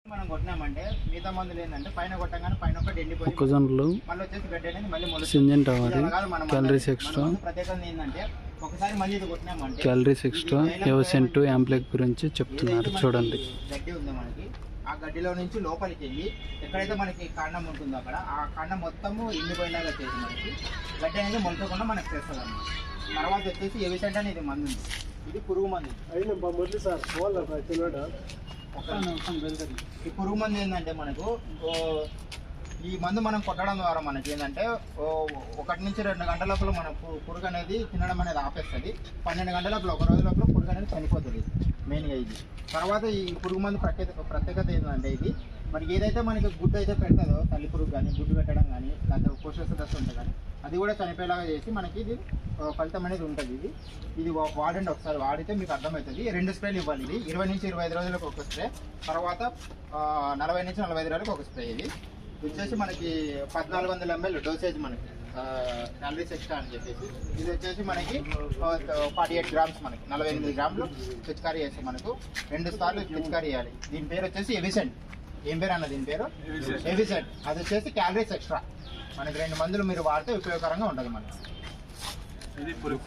మనం కొట్టినామంటే మిగతా మందులు ఏంటంటే పైన కొట్టగానే పైన ఒకటి ఎండిపోయి మొక్కజొన్నలు మళ్ళీ వచ్చేసి గడ్డి అనేది మళ్ళీ సింజెంట్ అవ్వాలి, క్యాలరీస్ ఎక్స్ట్రా, ప్రత్యేకత ఏంటంటే ఒకసారి మళ్ళీ ఇది కొట్టినామంటే క్యాలరీస్ ఎక్స్ట్రా, ఎవసెంట్ యాంప్లెక్ గురించి చెప్తున్నారు చూడండి. గడ్డి ఉంది మనకి, ఆ గడ్డిలో నుంచి లోపలికి వెళ్ళి ఎక్కడైతే మనకి కాండం ఉంటుందో అక్కడ ఆ కాండం మొత్తము ఎండిపోయినాగా చేసి మనకి గడ్డి అనేది మొలకకుండా మనకి చేస్తుంది అన్నమాట. తర్వాత వచ్చేసి ఎవసెంట్ అనేది మందు ఉంది, ఇది పురుగు మందు. ఈ పురుగు మందు ఏంటంటే మనకు ఈ మందు మనం కొట్టడం ద్వారా మనకి ఏంటంటే 1 నుంచి 2 గంటల లోపల మన పురుగు అనేది తినడం అనేది ఆపేస్తుంది. 12 గంటల లోపల, ఒక రోజు లోపల పురుగు అనేది చనిపోతుంది మెయిన్గా ఇది. తర్వాత ఈ పురుగు మందు ప్రత్యేకత ఏంటంటే ఇది మనకి ఏదైతే మనకి గుడ్డు అయితే పెడతాదో తల్లి పురుగు కానీ గుడ్డు పెట్టడం కానీ లేకపోతే పోషక దశ ఉంటుంది కానీ అది కూడా చనిపోయేలాగా చేసి మనకి ఇది ఫలితం అనేది ఉంటుంది. ఇది వాడండి, ఒకసారి వాడితే మీకు అర్థమవుతుంది. 2 స్ప్రేలు ఇవ్వాలి. ఇది 20 నుంచి 25 రోజులకు ఒక స్ప్రే, తర్వాత 40 నుంచి 45 రోజులకు ఒక స్ప్రే. ఇది వచ్చేసి మనకి 1400 ml డోసేజ్ మనకి క్యాలరీస్ ఎక్స్ట్రా అని చెప్పేసి. ఇది వచ్చేసి మనకి 48 గ్రామ్స్, మనకి 48 గ్రాములు పిచికారీ చేస్తే మనకు 2 సార్లు పిచికారీ చేయాలి. దీని పేరు వచ్చేసి ఎవసెంట్. ఏం పేరు అన్న దీని పేరు? ఎవసెంట్. అది వచ్చేసి క్యాలరీస్ ఎక్స్ట్రా. మనకి 2 మందులు మీరు వాడితే ఉపయోగకరంగా ఉంటుంది మనకి.